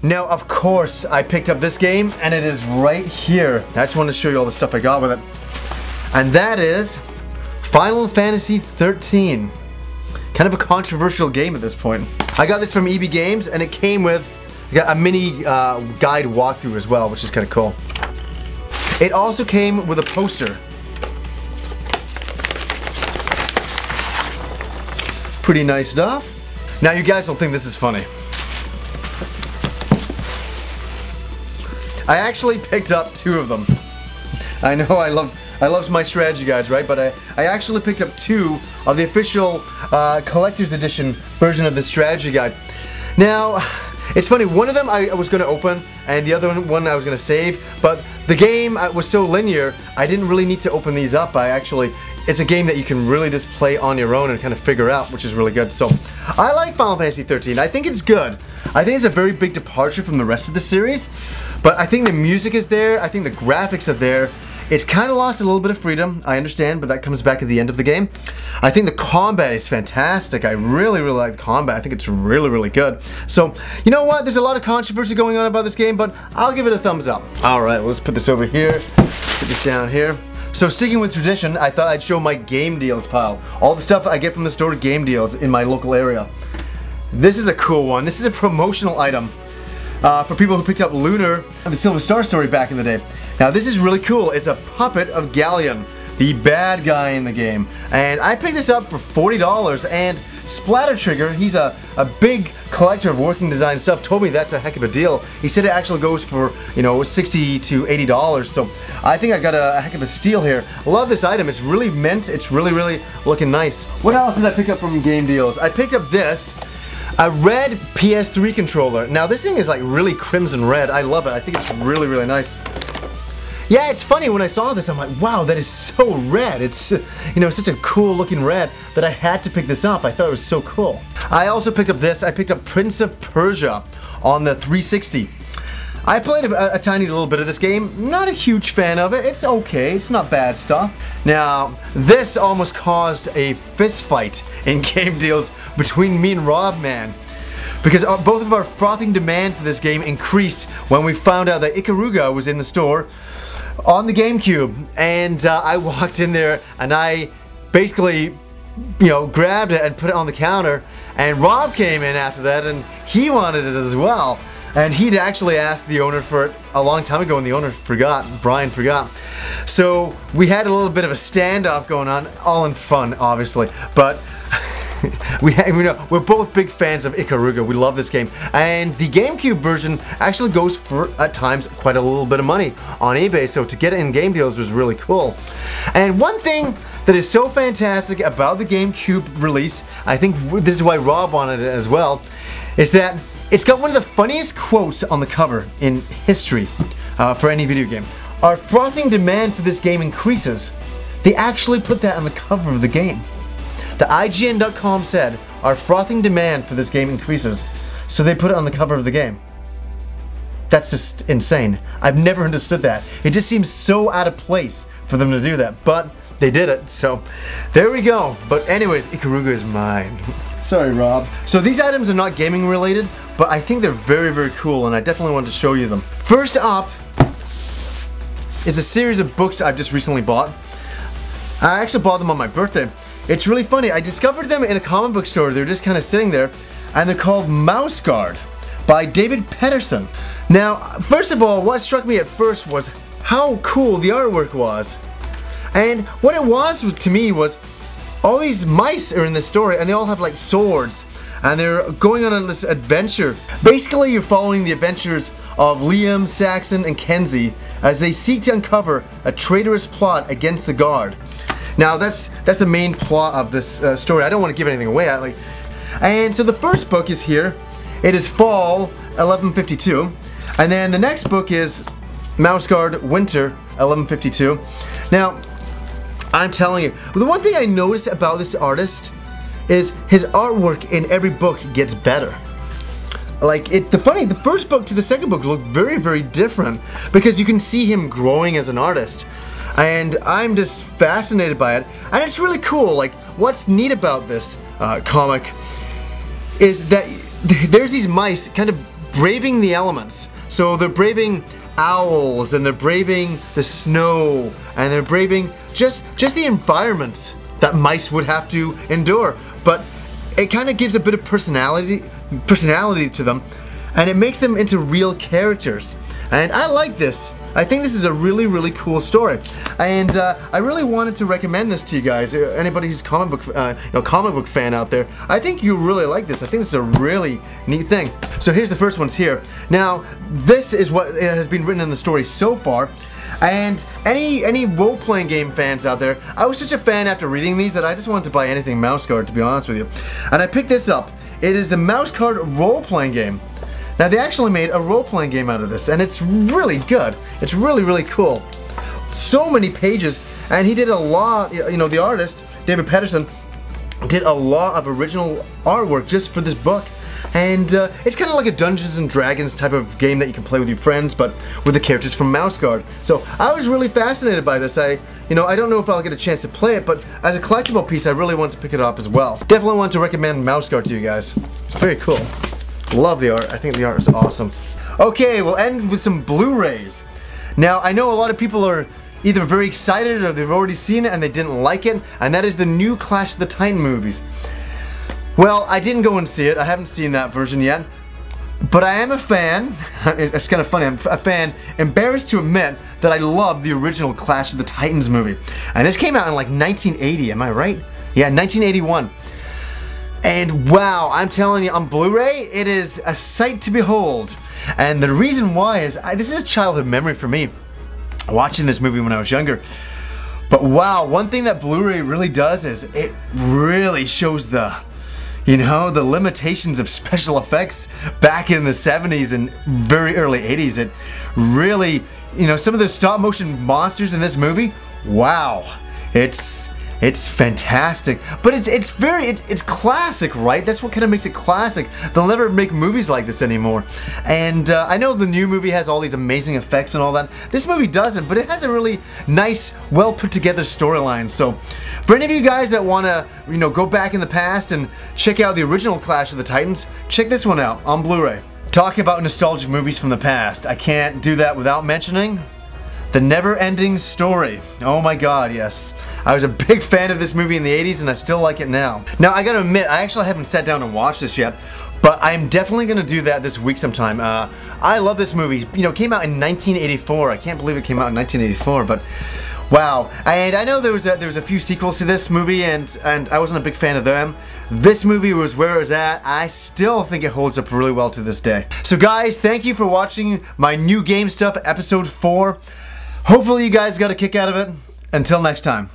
Now, of course, I picked up this game, and it is right here. I just wanted to show you all the stuff I got with it. And that is Final Fantasy 13. Kind of a controversial game at this point. I got this from EB Games, and it came with a mini guide walkthrough as well, which is kind of cool. It also came with a poster. Pretty nice stuff. Now, you guys will think this is funny. I actually picked up 2 of them. I know I love my strategy guides, right? But I actually picked up 2 of the official collector's edition version of the strategy guide. Now, it's funny, one of them I was going to open, and the other one I was going to save, but the game was so linear, I didn't really need to open these up. It's a game that you can really just play on your own and kind of figure out, which is really good. So, I like Final Fantasy 13. I think it's good. I think it's a very big departure from the rest of the series, but I think the music is there, I think the graphics are there. It's kind of lost a little bit of freedom, I understand, but that comes back at the end of the game. I think the combat is fantastic. I really, really like the combat. I think it's really, really good. So, you know what? There's a lot of controversy going on about this game, but I'll give it a thumbs up. Alright, let's put this over here. Put this down here. So sticking with tradition, I thought I'd show my game deals pile. All the stuff I get from the store, game deals in my local area. This is a cool one. This is a promotional item for people who picked up Lunar, the Silver Star story back in the day. Now this is really cool. It's a puppet of Galleon, the bad guy in the game. And I picked this up for $40, and Splatter Trigger, he's a big collector of working design stuff, told me that's a heck of a deal. He said it actually goes for, you know, $60 to $80, so I think I got a heck of a steal here. Love this item. It's really mint. It's really, really looking nice. What else did I pick up from game deals? I picked up this. A red PS3 controller. Now this thing is like really crimson red. I love it. I think it's really, really nice. Yeah, it's funny, when I saw this, I'm like, wow, that is so red. It's, you know, such a cool looking red that I had to pick this up. I thought it was so cool. I also picked up this. I picked up Prince of Persia on the 360. I played a tiny little bit of this game. Not a huge fan of it. It's okay. It's not bad stuff. Now, this almost caused a fist fight in game deals between me and Rob, man. Because both of our frothing demand for this game increased when we found out that Ikaruga was in the store on the GameCube. And I walked in there and I basically, you know, grabbed it and put it on the counter. And Rob came in after that and he wanted it as well. And he'd actually asked the owner for it a long time ago, and the owner forgot. Brian forgot. So we had a little bit of a standoff going on, all in fun, obviously. But we're both big fans of Ikaruga. We love this game. And the GameCube version actually goes for, at times, quite a little bit of money on eBay. So to get it in game deals was really cool. And one thing that is so fantastic about the GameCube release, I think this is why Rob wanted it as well, is that it's got one of the funniest quotes on the cover in history for any video game. Our frothing demand for this game increases. They actually put that on the cover of the game. The IGN.com said, our frothing demand for this game increases. So they put it on the cover of the game. That's just insane. I've never understood that. It just seems so out of place for them to do that. But they did it, so there we go. But anyways, Ikaruga is mine. Sorry, Rob. So these items are not gaming related, but I think they're very, very cool, and I definitely wanted to show you them. First up is a series of books I've just recently bought. I actually bought them on my birthday. It's really funny. I discovered them in a comic book store. They're just kind of sitting there, and they're called Mouse Guard by David Pedersen. Now, first of all, what struck me at first was how cool the artwork was. And what it was to me was all these mice are in this story and they all have like swords and they're going on this adventure. Basically, you're following the adventures of Liam, Saxon, and Kenzie as they seek to uncover a traitorous plot against the Guard. Now that's the main plot of this story. I don't want to give anything away. And so the first book is here. It is Fall 1152, and then the next book is Mouse Guard Winter 1152. Now, I'm telling you, the one thing I noticed about this artist is his artwork in every book gets better. Like, the first book to the second book look very, very different because you can see him growing as an artist. And I'm just fascinated by it. And it's really cool. Like, what's neat about this comic is that there's these mice kind of braving the elements. So they're braving owls, and they're braving the snow, and they're braving just the environment that mice would have to endure. But it kind of gives a bit of personality to them, and it makes them into real characters. And I like this. I think this is a really cool story, and I really wanted to recommend this to you guys. Anybody who's comic book fan out there, I think you really like this. I think this is a really neat thing. So here's the first ones here. Now, this is what has been written in the story so far. And any role-playing game fans out there, I was such a fan after reading these that I just wanted to buy anything Mouse Guard, to be honest with you. And I picked this up. It is the Mouse Guard role-playing game. Now, they actually made a role-playing game out of this, and it's really good. It's really cool. So many pages, and he did a lot, you know, the artist, David Pedersen, did a lot of original artwork just for this book. And it's kind of like a Dungeons and Dragons type of game that you can play with your friends, but with the characters from Mouse Guard. So I was really fascinated by this. I don't know if I'll get a chance to play it, but as a collectible piece, I really want to pick it up as well. Definitely want to recommend Mouse Guard to you guys. It's very cool. Love the art. I think the art is awesome. Okay, we'll end with some Blu-rays. Now, I know a lot of people are either very excited or they've already seen it and they didn't like it, and that is the new Clash of the Titan movies. Well, I didn't go and see it. I haven't seen that version yet. But I am a fan. It's kind of funny. I'm a fan, embarrassed to admit that I love the original Clash of the Titans movie. And this came out in like 1980, am I right? Yeah, 1981. And wow, I'm telling you, on Blu-ray, it is a sight to behold. And the reason why is, this is a childhood memory for me, watching this movie when I was younger. But wow, one thing that Blu-ray really does is it really shows the limitations of special effects back in the 70s and very early 80s. It really, some of the stop motion monsters in this movie, wow, it's fantastic, but it's classic, right? That's what kind of makes it classic. They'll never make movies like this anymore. And I know the new movie has all these amazing effects and all that. This movie doesn't, but it has a really nice, well put together storyline. So for any of you guys that want to, go back in the past and check out the original Clash of the Titans, check this one out on Blu-ray. Talk about nostalgic movies from the past. I can't do that without mentioning The Never-Ending Story. Oh my god, yes. I was a big fan of this movie in the 80s and I still like it now. Now, I gotta admit, I actually haven't sat down and watched this yet, but I'm definitely gonna do that this week sometime. I love this movie. It came out in 1984. I can't believe it came out in 1984, but wow. And I know there was a few sequels to this movie and I wasn't a big fan of them. This movie was where it was at. I still think it holds up really well to this day. So guys, thank you for watching my New Game Stuff episode 4. Hopefully you guys got a kick out of it. Until next time.